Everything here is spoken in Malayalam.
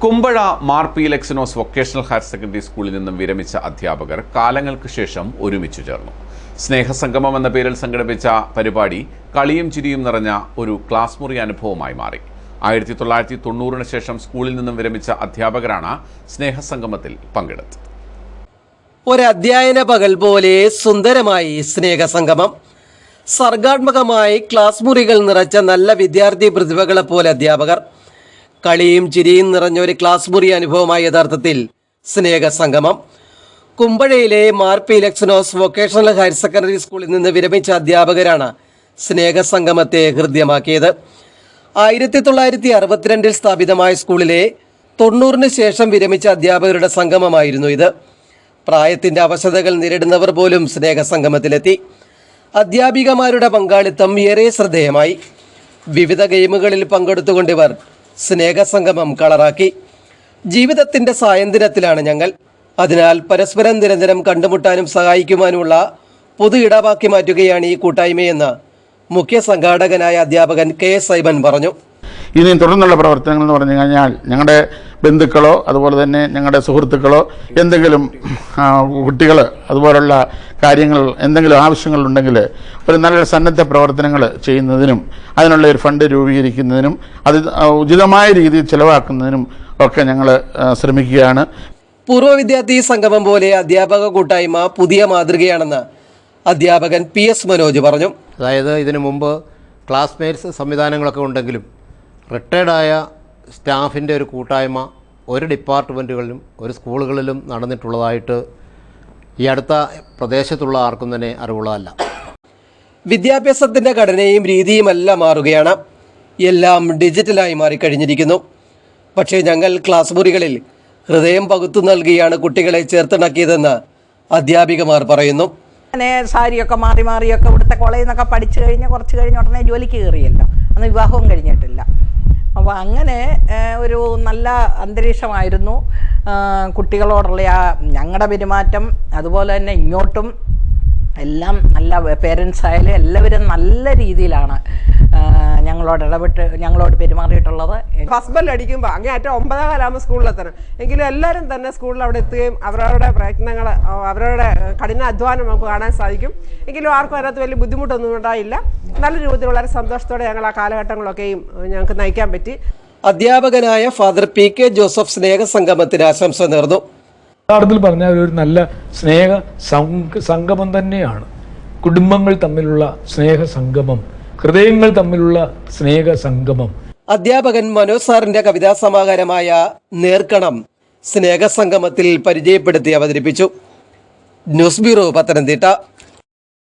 Kumbazha Mar Philoxenos vocational higher secondary സ്കൂളിൽ നിന്നും വിരമിച്ച അധ്യാപകർ കാലങ്ങൾക്ക് ശേഷം ഒരുമിച്ചു ചേർന്നു. സ്നേഹസംഗമം എന്ന പേരിൽ സംഘടിപ്പിച്ച പരിപാടി കളിയും ചിരിയും നിറഞ്ഞ ഒരു ക്ലാസ് മുറി അനുഭവമായി മാറി. 1990 ശേഷം സ്കൂളിൽ നിന്നും വിരമിച്ച അധ്യാപകരാണ് സ്നേഹസംഗമത്തിൽ പങ്കെടുത്തത്. ഒരധ്യയന പകൽ പോലെ സുന്ദരമായി സ്നേഹസംഗമം. സർഗാത്മകമായി ക്ലാസ് മുറികൾ നിറച്ച നല്ല വിദ്യാർത്ഥി പ്രതിഭകളെ പോലെ അധ്യാപകർ. കളിയും ചിരിയും നിറഞ്ഞൊരു ക്ലാസ് മുറി അനുഭവമായ യഥാർത്ഥത്തിൽ സ്നേഹസംഗമം. കുമ്പഴയിലെ Mar Philoxenos vocational higher secondary സ്കൂളിൽ നിന്ന് വിരമിച്ച അധ്യാപകരാണ് സ്നേഹസംഗമത്തെ ഹൃദ്യമാക്കിയത്. 1962 സ്ഥാപിതമായ സ്കൂളിലെ 90 ശേഷം വിരമിച്ച അധ്യാപകരുടെ സംഗമമായിരുന്നു ഇത്. പ്രായത്തിൻ്റെ അവശതകൾ നേരിടുന്നവർ പോലും സ്നേഹസംഗമത്തിലെത്തി. അധ്യാപികമാരുടെ പങ്കാളിത്തം ഏറെ ശ്രദ്ധേയമായി. വിവിധ ഗെയിമുകളിൽ പങ്കെടുത്തുകൊണ്ടിവർ സ്നേഹസംഗമം കളറാക്കി. ജീവിതത്തിൻ്റെ സായന്തനത്തിലാണ് ഞങ്ങൾ, അതിനാൽ പരസ്പരം നിരന്തരം കണ്ടുമുട്ടാനും സഹായിക്കുവാനുമുള്ള പൊതു ഇടമാക്കി മാറ്റുകയാണ് ഈ കൂട്ടായ്മയെന്ന് മുഖ്യ സംഘാടകനായ അധ്യാപകൻ കെ സൈമൻ പറഞ്ഞു. ഇനി തുടർന്നുള്ള പ്രവർത്തനങ്ങൾ എന്ന് പറഞ്ഞു കഴിഞ്ഞാൽ ഞങ്ങളുടെ ബന്ധുക്കളോ അതുപോലെ തന്നെ ഞങ്ങളുടെ സുഹൃത്തുക്കളോ എന്തെങ്കിലും കുട്ടികൾ അതുപോലുള്ള കാര്യങ്ങൾ എന്തെങ്കിലും ആവശ്യങ്ങളുണ്ടെങ്കിൽ ഒരു നല്ല സന്നദ്ധ പ്രവർത്തനങ്ങൾ ചെയ്യുന്നതിനും അതിനുള്ള ഒരു ഫണ്ട് രൂപീകരിക്കുന്നതിനും അത് ഉചിതമായ രീതിയിൽ ചിലവാക്കുന്നതിനും ഒക്കെ ഞങ്ങൾ ശ്രമിക്കുകയാണ്. പൂർവ്വ വിദ്യാർത്ഥി സംഗമം പോലെ അധ്യാപക കൂട്ടായ്മ പുതിയ മാതൃകയാണെന്ന് അധ്യാപകൻ PS മനോജ് പറഞ്ഞു. അതായത് ഇതിനു മുമ്പ് ക്ലാസ്മേറ്റ്സ് സംവിധാനങ്ങളൊക്കെ ഉണ്ടെങ്കിലും റിട്ടയർഡായ സ്റ്റാഫിൻ്റെ ഒരു കൂട്ടായ്മ ഒരു ഡിപ്പാർട്ട്മെൻറ്റുകളിലും ഒരു സ്കൂളുകളിലും നടന്നിട്ടുള്ളതായിട്ട് ഈ അടുത്ത പ്രദേശത്തുള്ള ആർക്കും തന്നെ അറിവുള്ളതല്ല. വിദ്യാഭ്യാസത്തിൻ്റെ ഘടനയും രീതിയുമെല്ലാം മാറുകയാണ്. എല്ലാം ഡിജിറ്റലായി മാറിക്കഴിഞ്ഞിരിക്കുന്നു. പക്ഷേ ഞങ്ങൾ ക്ലാസ് മുറികളിൽ ഹൃദയം പകുത്തു നൽകിയാണ് കുട്ടികളെ ചേർത്തിണക്കിയതെന്ന് അധ്യാപികമാർ പറയുന്നു. അങ്ങനെ സാരിയൊക്കെ മാറിയൊക്കെ ഇവിടുത്തെ കോളേജിൽ നിന്നൊക്കെ പഠിച്ചു കഴിഞ്ഞ് കുറച്ച് കഴിഞ്ഞ് ഉടനെ ജോലിക്ക് കയറിയല്ലോ. അന്ന് വിവാഹവും കഴിഞ്ഞിട്ടില്ല. അപ്പോൾ അങ്ങനെ ഒരു നല്ല അന്തരീക്ഷമായിരുന്നു. കുട്ടികളോടുള്ള ഞങ്ങളുടെ പെരുമാറ്റം അതുപോലെ തന്നെ ഇങ്ങോട്ടും എല്ലാം നല്ല പേരൻസ് ആയാലും എല്ലാവരും നല്ല രീതിയിലാണ് ഞങ്ങളോട് പെരുമാറിയിട്ടുള്ളത്. ഹസ്ബൻഡ് അടിക്കുമ്പോൾ അങ്ങേയറ്റം 9 കാലാകുമ്പോൾ സ്കൂളിലെത്തണം. എങ്കിലും എല്ലാവരും തന്നെ സ്കൂളിൽ അവിടെ എത്തുകയും അവരവരുടെ പ്രയത്നങ്ങൾ അവരുടെ കഠിനാധ്വാനം നമുക്ക് കാണാൻ സാധിക്കും. എങ്കിലും ആർക്കും അതിനകത്ത് വലിയ ബുദ്ധിമുട്ടൊന്നും ഉണ്ടായില്ല. നല്ല രൂപത്തിൽ വളരെ സന്തോഷത്തോടെ ഞങ്ങൾ ആ കാലഘട്ടങ്ങളൊക്കെയും ഞങ്ങൾക്ക് നയിക്കാൻ പറ്റി. അധ്യാപകനായ ഫാദർ PK ജോസഫ് സ്നേഹസംഗമത്തിന് ആശംസ നേർന്നു. യഥാർത്ഥത്തിൽ പറഞ്ഞാൽ ഒരു നല്ല സ്നേഹ സംഗമം തന്നെയാണ്. കുടുംബങ്ങൾ തമ്മിലുള്ള സ്നേഹസംഗമം, ഹൃദയങ്ങൾ തമ്മിലുള്ള സ്നേഹസംഗമം. അധ്യാപകൻ മനോജ് സാറിന്റെ കവിതാ സമാഹാരമായ നേർക്കണം സ്നേഹസംഗമത്തിൽ പരിചയപ്പെടുത്തി അവതരിപ്പിച്ചു. News bureau, Pathanamthitta.